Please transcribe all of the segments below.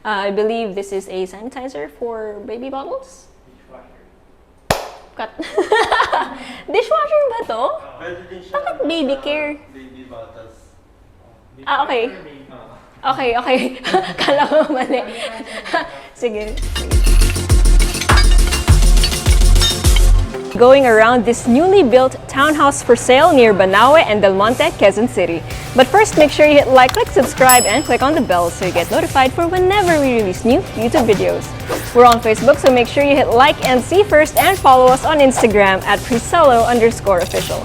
I believe this is a sanitizer for baby bottles. Cut. Dishwasher ba to? Bakit baby care? Baby bottles. Okay. Okay. Kala ko mali. Sige. Going around this newly built townhouse for sale near Banawe and Del Monte, Quezon City. But first, make sure you hit like, click subscribe, and click on the bell so you get notified for whenever we release new YouTube videos. We're on Facebook, so make sure you hit like and see first, and follow us on Instagram at Presello_official.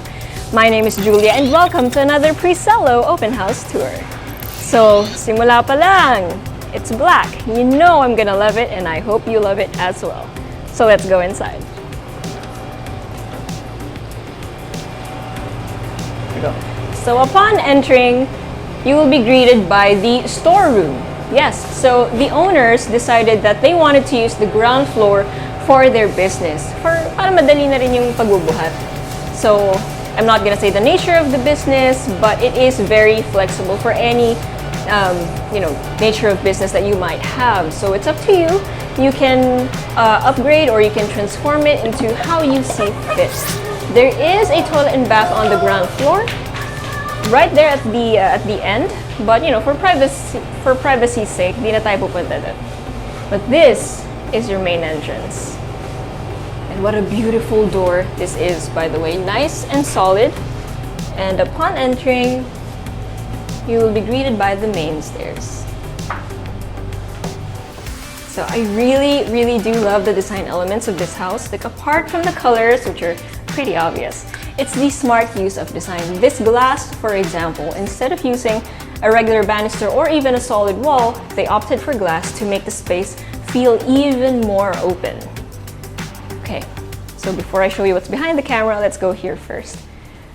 My name is Julia, and welcome to another Presello open house tour. So, simula pa lang. It's black. You know I'm gonna love it, and I hope you love it as well. So let's go inside. So upon entering, you will be greeted by the storeroom. Yes, so the owners decided that they wanted to use the ground floor for their business. Para madali na rin yung pagbubuhat. So I'm not gonna say the nature of the business, but it is very flexible for any nature of business that you might have. So it's up to you. You can upgrade or you can transform it into how you see fit. There is a toilet and bath on the ground floor, right there at the end. But for privacy's sake, di na tayo pupunta doon. But this is your main entrance, and what a beautiful door this is, by the way, nice and solid. And upon entering, you will be greeted by the main stairs. So I really do love the design elements of this house. Like, apart from the colors, which are pretty obvious, it's the smart use of design. This glass, for example, instead of using a regular banister or even a solid wall, they opted for glass to make the space feel even more open. Okay, so before I show you what's behind the camera, let's go here first.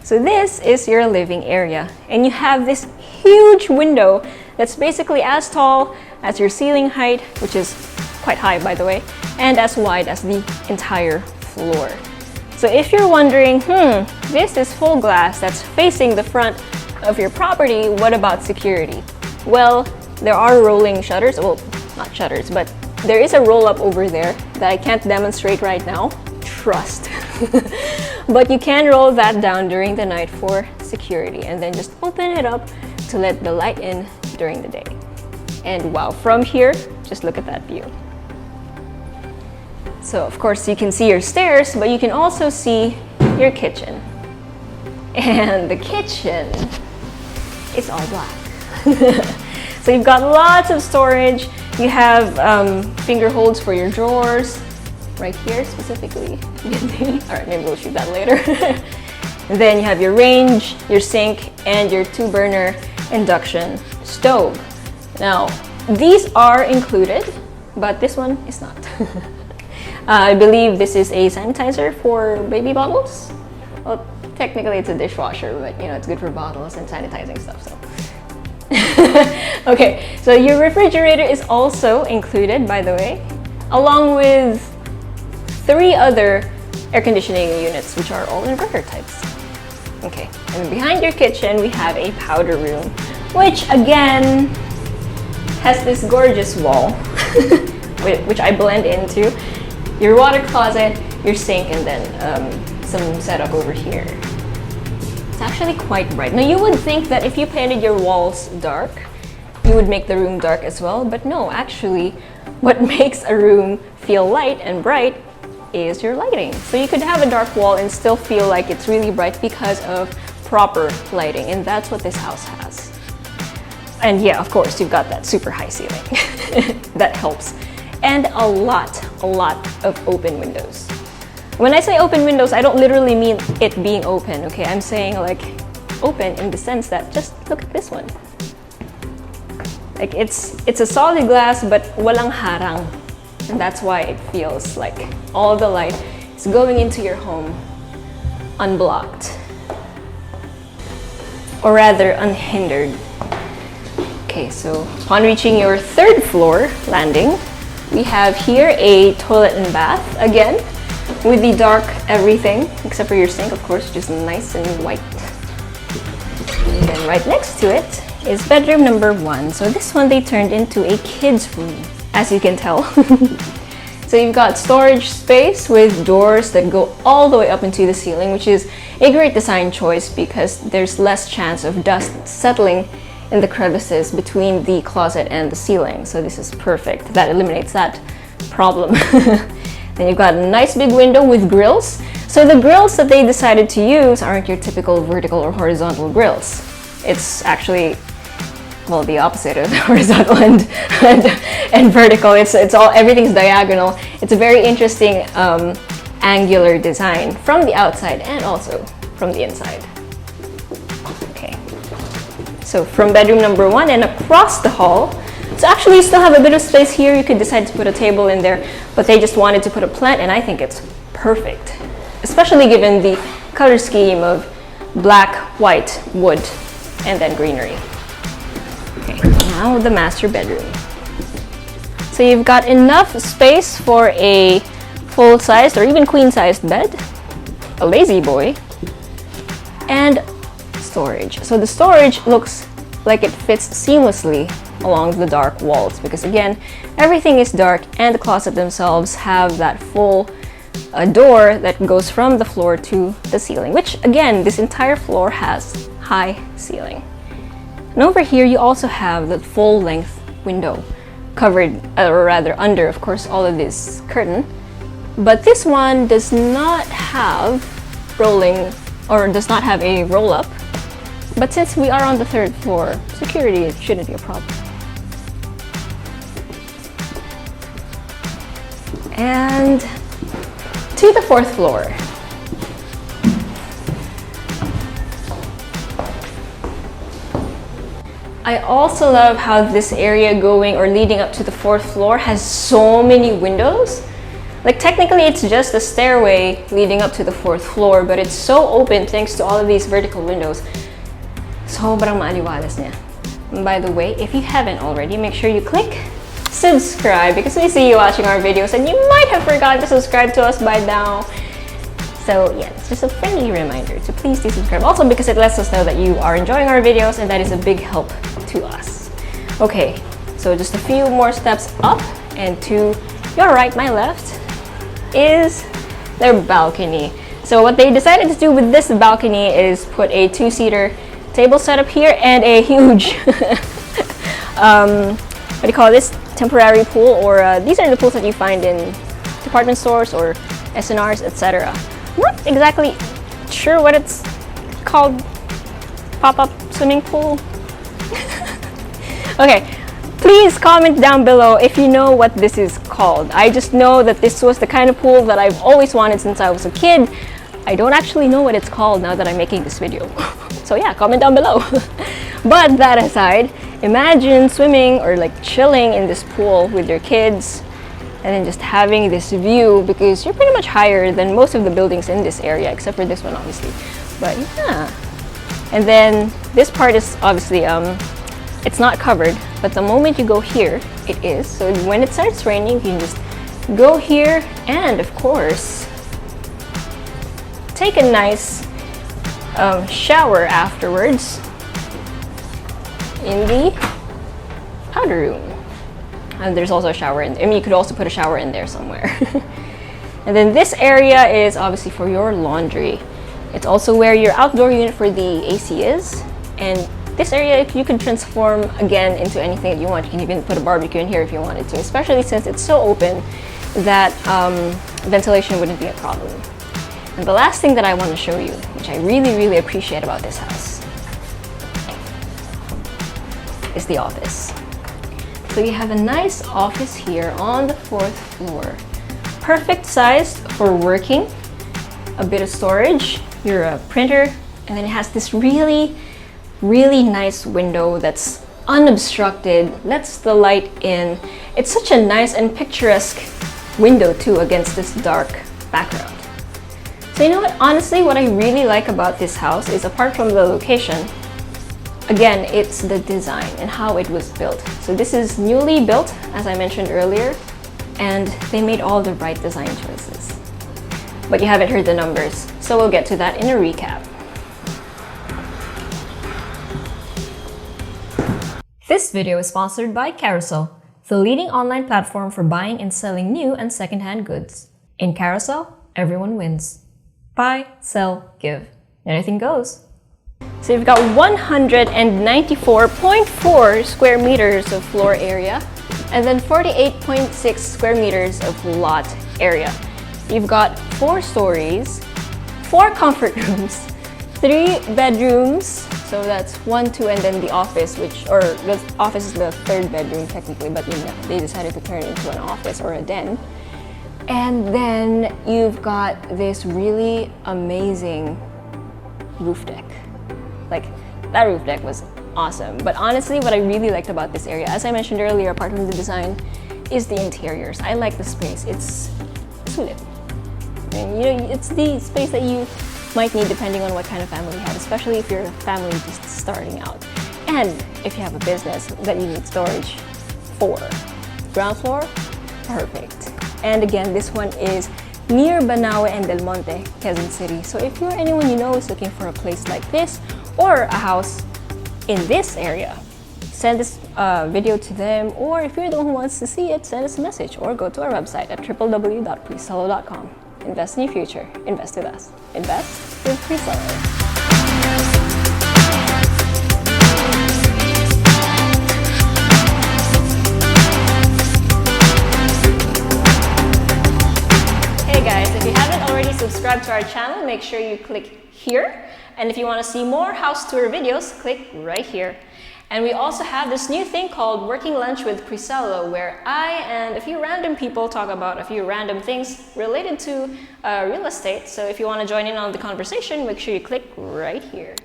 So this is your living area, and you have this huge window that's basically as tall as your ceiling height, which is quite high, by the way, and as wide as the entire floor. So if you're wondering, this is full glass that's facing the front of your property, what about security? Well, there are rolling shutters. Well, not shutters, but there is a roll-up over there that I can't demonstrate right now. Trust. But you can roll that down during the night for security, and then just open it up to let the light in during the day. And wow, from here, just look at that view. So of course you can see your stairs, but you can also see your kitchen. And the kitchen is all black. So you've got lots of storage. You have finger holds for your drawers, right here specifically. Alright, maybe we'll shoot that later. And then you have your range, your sink, and your 2-burner induction stove. Now, these are included, but this one is not. I believe this is a sanitizer for baby bottles. Well, technically it's a dishwasher, but it's good for bottles and sanitizing stuff, so. Okay, so your refrigerator is also included, by the way, along with 3 other air conditioning units, which are all inverter types. Okay, and behind your kitchen, we have a powder room, which again has this gorgeous wall, which I blend into. Your water closet, your sink, and then some setup over here. It's actually quite bright. Now you would think that if you painted your walls dark, you would make the room dark as well, but no, actually, what makes a room feel light and bright is your lighting. So you could have a dark wall and still feel like it's really bright because of proper lighting, and that's what this house has. And yeah, of course, you've got that super high ceiling. That helps. And a lot of open windows. When I say open windows, I don't literally mean it being open, okay? I'm saying like open in the sense that just look at this one. Like it's a solid glass, but walang harang. And that's why it feels like all the light is going into your home unblocked. Or rather, unhindered. Okay, so upon reaching your 3rd floor landing, we have here a toilet and bath, again, with the dark everything, except for your sink, of course, which is nice and white. And then right next to it is bedroom number 1. So this one they turned into a kid's room. as you can tell. So you've got storage space with doors that go all the way up into the ceiling, which is a great design choice because there's less chance of dust settling in the crevices between the closet and the ceiling. So this is perfect. That eliminates that problem. Then you've got a nice big window with grills. So the grills that they decided to use aren't your typical vertical or horizontal grills. It's actually, well, the opposite of the horizontal and vertical. It's all, everything's diagonal. It's a very interesting angular design from the outside and also from the inside. Okay, so from bedroom number 1 and across the hall, so actually you still have a bit of space here. You could decide to put a table in there, but they just wanted to put a plant, and I think it's perfect, especially given the color scheme of black, white, wood, and then greenery. Okay, now the master bedroom. So you've got enough space for a full-sized or even queen-sized bed, a lazy boy, and storage. So the storage looks like it fits seamlessly along the dark walls because again, everything is dark and the closet themselves have that full door that goes from the floor to the ceiling, which again, this entire floor has high ceiling. And over here, you also have the full length window covered, or rather under, of course, all of this curtain. But this one does not have rolling, or does not have a roll up. But since we are on the 3rd floor, security shouldn't be a problem. And to the 4th floor. I also love how this area going or leading up to the 4th floor has so many windows. Like technically it's just a stairway leading up to the 4th floor, but it's so open thanks to all of these vertical windows. Sobrang maaliwalas niya. And by the way, if you haven't already, make sure you click subscribe because we see you watching our videos and you might have forgotten to subscribe to us by now. So yeah, it's just a friendly reminder to please do subscribe. Also because it lets us know that you are enjoying our videos and that is a big help to us. Okay, so just a few more steps up and to your right, my left, is their balcony. So what they decided to do with this balcony is put a 2-seater table set up here and a huge what do you call this, temporary pool, or these are the pools that you find in department stores or SNRs, etc. I'm not exactly sure what it's called, pop-up swimming pool. Okay, please comment down below if you know what this is called. I just know that this was the kind of pool that I've always wanted since I was a kid. I don't actually know what it's called now that I'm making this video. So yeah, comment down below. But that aside, imagine swimming or like chilling in this pool with your kids and then just having this view because you're pretty much higher than most of the buildings in this area, except for this one obviously. But yeah. And then this part is obviously, it's not covered, but the moment you go here, it is. So when it starts raining, you can just go here and of course, take a nice shower afterwards in the powder room. And there's also a shower in there. I mean, you could also put a shower in there somewhere. And then this area is obviously for your laundry. It's also where your outdoor unit for the AC is. And this area, if you could transform again into anything that you want. You can even put a barbecue in here if you wanted to, especially since it's so open that ventilation wouldn't be a problem. And the last thing that I want to show you, which I really, really appreciate about this house, is the office. So you have a nice office here on the 4th floor. Perfect size for working, a bit of storage, your printer, and then it has this really, really nice window that's unobstructed, lets the light in. It's such a nice and picturesque window too against this dark background. So you know what, honestly, what I really like about this house is apart from the location, again, it's the design and how it was built. So this is newly built, as I mentioned earlier, and they made all the right design choices. But you haven't heard the numbers, so we'll get to that in a recap. This video is sponsored by Carousel. the leading online platform for buying and selling new and secondhand goods. In Carousel, everyone wins. Buy, sell, give. Anything goes. So you've got 194.4 square meters of floor area and then 48.6 square meters of lot area. You've got 4 stories, 4 comfort rooms, 3 bedrooms, so that's 1, 2, and then the office, or the office is the 3rd bedroom technically, but they decided to turn it into an office or a den. And then you've got this really amazing roof deck. Like, that roof deck was awesome. But honestly, what I really liked about this area, as I mentioned earlier, apart from the design, is the interiors. I like the space. It's lit. And, it's the space that you might need depending on what kind of family you have, especially if you're a family just starting out. And if you have a business that you need storage for. Ground floor, perfect. And again, this one is near Banawe and Del Monte, Quezon City. So if you're anyone you know is looking for a place like this or a house in this area, send this video to them, or if you're the one who wants to see it, send us a message or go to our website at www.presello.com. Invest in your future. Invest with us. Invest with Presello. Subscribe to our channel, make sure you click here. And if you want to see more house tour videos, click right here. And we also have this new thing called Working Lunch with Presello, where I and a few random people talk about a few random things related to real estate. So if you want to join in on the conversation, make sure you click right here.